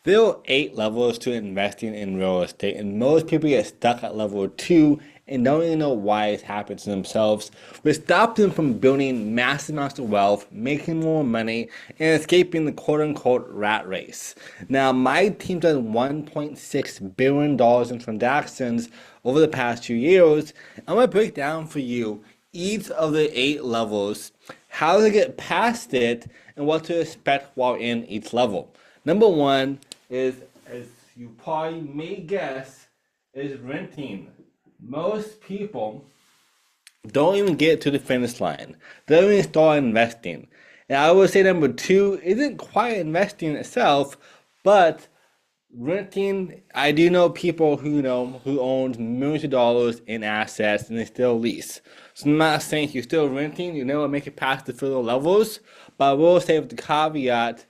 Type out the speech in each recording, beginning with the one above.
There are 8 levels to investing in real estate, and most people get stuck at level 2 and don't even know why it's happened to themselves, which stops them from building massive amounts of wealth, making more money, and escaping the quote-unquote rat race. Now, my team's done $1.6 billion in transactions over the past 2 years. I'm going to break down for you each of the 8 levels, how to get past it, and what to expect while in each level. Number one is, as you probably may guess, is renting. Most people don't even get to the finish line. They don't even start investing. And I would say number two isn't quite investing itself, but renting. I do know people who own millions of dollars in assets and they still lease. So I'm not saying if you're still renting, you never make it past the further levels, but I will say with the caveat,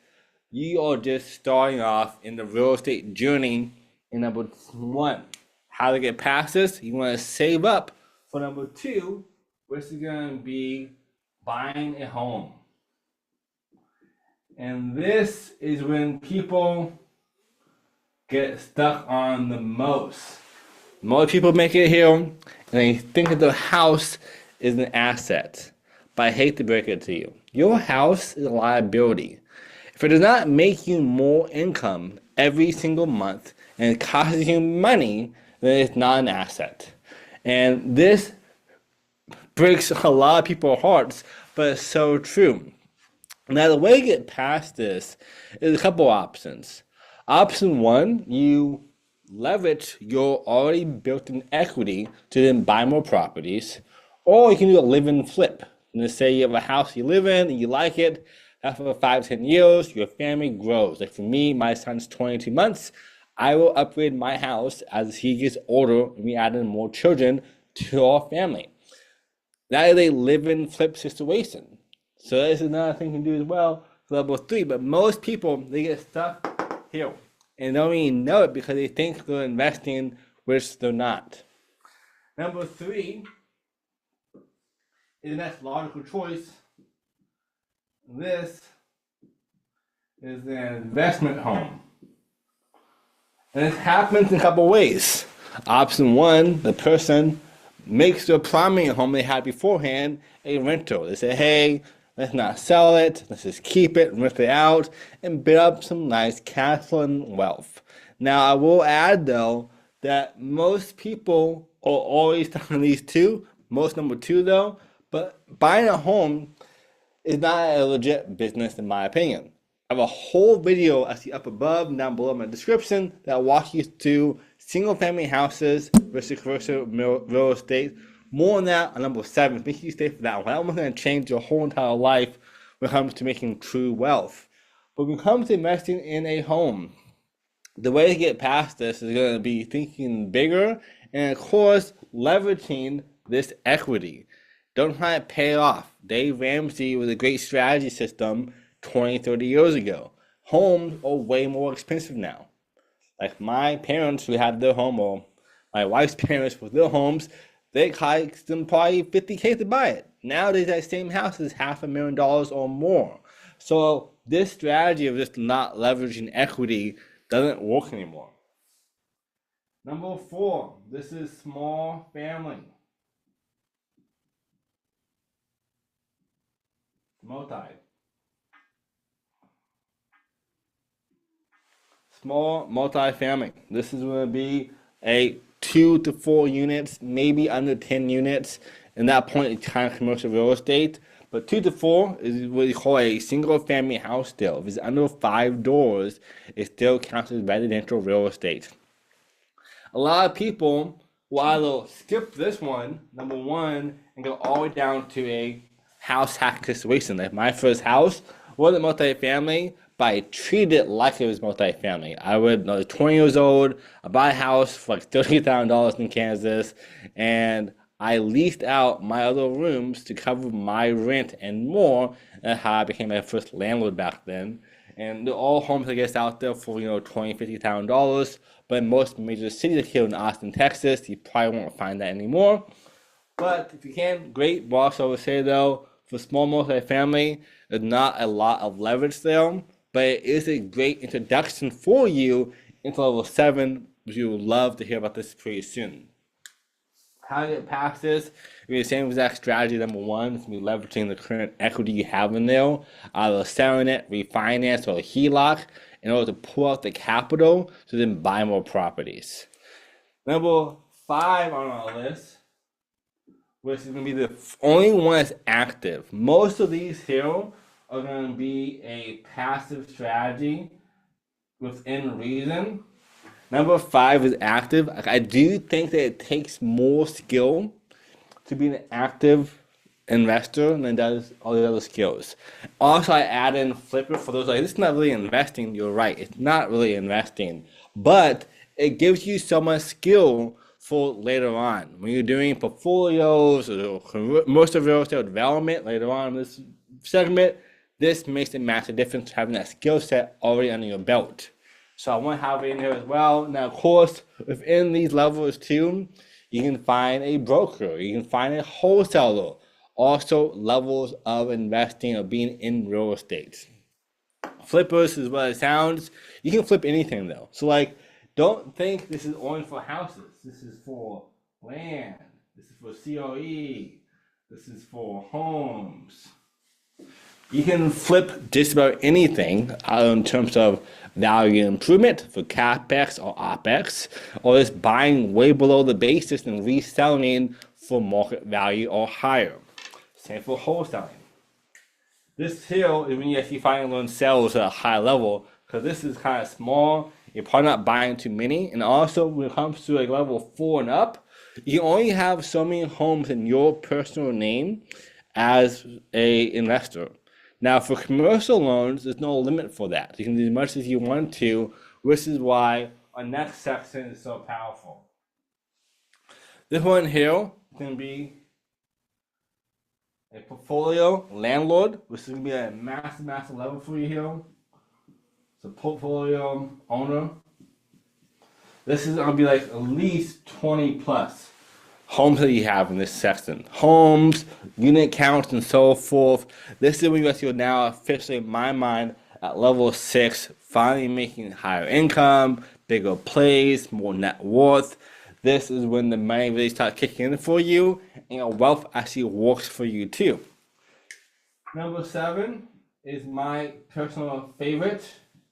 you are just starting off in the real estate journey in number one. How to get past this? You want to save up for number two, which is going to be buying a home. And this is when people get stuck on the most. Most people make it here and they think that the house is an asset. But I hate to break it to you. Your house is a liability. If it does not make you more income every single month and it costs you money, then it's not an asset. And this breaks a lot of people's hearts, but it's so true. Now, the way to get past this is a couple options. Option one, you leverage your already built-in equity to then buy more properties, or you can do a live-in flip. And just say you have a house you live in and you like it. After 5-10 years, your family grows. Like for me, my son's 22 months. I will upgrade my house as he gets older and we add in more children to our family. That is a live-in flip situation. So this is another thing you can do as well for level 3. But most people, they get stuck here and don't even know it because they think they're investing, which they're not. Number 3 is the next logical choice. This is an investment home. And it happens in a couple ways. Option one, the person makes their primary home they had beforehand a rental. They say, hey, let's not sell it, let's just keep it, rent it out, and build up some nice cash flow and wealth. Now, I will add, though, that most people are always talking these two, most number 2, though, but buying a home is not a legit business in my opinion. I have a whole video I see up above and down below in my description that walks you through single family houses versus commercial real estate. More on that on number 7. Make sure you stay for that one. That one's going to change your whole entire life when it comes to making true wealth. But when it comes to investing in a home, the way to get past this is going to be thinking bigger and, of course, leveraging this equity. Don't try to pay it off. Dave Ramsey was a great strategy system 20, 30 years ago. Homes are way more expensive now. Like my parents who had their home, or my wife's parents with their homes, they cost them probably $50K to buy it. Nowadays, that same house is $500,000 or more. So this strategy of just not leveraging equity doesn't work anymore. Number 4, this is small family. Small multi-family. This is going to be a 2 to 4 units, maybe under 10 units. And that point, it's kind of commercial real estate. But 2 to 4 is what you call a single family house still. If it's under 5 doors, it still counts as residential real estate. A lot of people will either skip this one, number 1, and go all the way down to a house hack situation. Like my first house wasn't multi-family, but I treated it like it was multi-family. I was 20 years old, I bought a house for like $30,000 in Kansas, and I leased out my other rooms to cover my rent and more. That's how I became my first landlord back then. And they're all homes, I guess, out there for, $20,000, $50,000. But in most major cities, like here in Austin, Texas, you probably won't find that anymore. But if you can, great. Boss, I would say, though, for small multifamily, there's not a lot of leverage there. but it is a great introduction for you into level 7, which you will love to hear about this pretty soon. How to get past this? The same exact strategy. Number one is be leveraging the current equity you have in there, either selling it, refinance, or a HELOC in order to pull out the capital to then buy more properties. Number 5 on our list, which is going to be the only one that's active. Most of these here are going to be a passive strategy within reason. Number 5 is active. I do think that it takes more skill to be an active investor than it does all the other skills. Also, I add in flipper for those like, this is not really investing. You're right. It's not really investing. But it gives you so much skill for later on. When you're doing portfolios or commercial real estate development later on in this segment, this makes a massive difference having that skill set already under your belt. So I want to have it in here as well. Now, of course, within these levels too, you can find a broker, you can find a wholesaler. Also, levels of investing or being in real estate. Flippers is what it sounds. You can flip anything though. So like, don't think this is only for houses. This is for land. This is for COE. This is for homes. You can flip just about anything in terms of value improvement for CapEx or OpEx, or just buying way below the basis and reselling for market value or higher. Same for wholesaling. This here is when you actually find loan sales at a high level, because this is kind of small. You're probably not buying too many. And also, when it comes to like level 4 and up, you only have so many homes in your personal name as a investor. Now, for commercial loans, there's no limit for that. You can do as much as you want to, which is why our next section is so powerful. This one here is going to be a portfolio landlord, which is going to be a massive, massive level for you here. It's a portfolio owner. This is going to be like at least 20 plus homes that you have in this section. Homes, unit counts, and so forth. This is when you guys are now officially, in my mind, at level 6, finally making higher income, bigger plays, more net worth. This is when the money really starts kicking in for you, and your wealth actually works for you too. Number 7 is my personal favorite.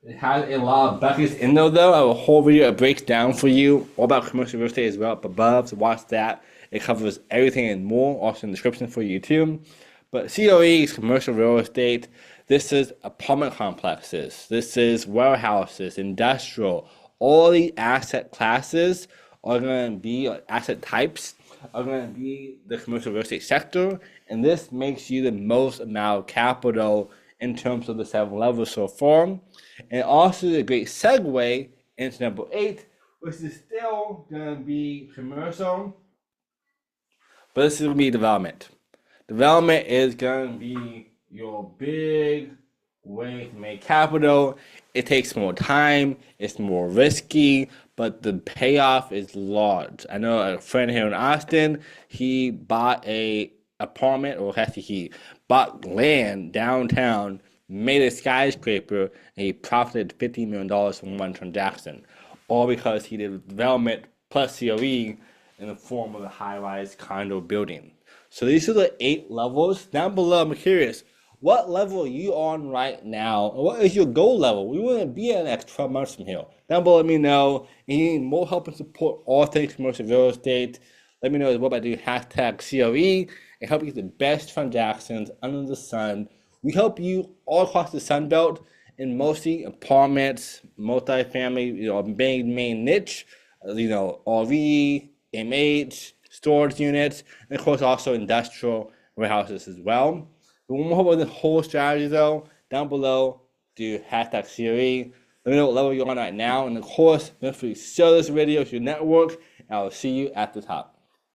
It has a lot of buckets in there though. I have a whole video that breaks down for you all about commercial real estate as well up above, so watch that. It covers everything and more, also in the description for you too. But COE is commercial real estate. This is apartment complexes. This is warehouses, industrial. All the asset classes are going to be, asset types are going to be the commercial real estate sector. And this makes you the most amount of capital in terms of the 7 levels so far. And also a great segue into number 8, which is still going to be commercial, but this is going to be development. Development is going to be your big way to make capital. It takes more time, it's more risky, but the payoff is large. I know a friend here in Austin, he bought a apartment, or actually he bought land downtown, made a skyscraper, and he profited $50 million from one transaction, all because he did development plus COE in the form of a high-rise condo building. So these are the 8 levels. Down below, I'm curious, what level are you on right now? And what is your goal level? We want to be at the next 12 months from here. Down below, let me know. If you need more help and support all things commercial real estate, let me know as well by doing #COE and help you get the best transactions under the sun. We help you all across the Sun Belt in mostly apartments, multifamily, main niche, RV, MH, storage units, and of course also industrial warehouses as well. But when we're about the whole strategy though, down below, do #COE. Let me know what level you're on right now. And of course, make sure you share this video to your network, and I will see you at the top.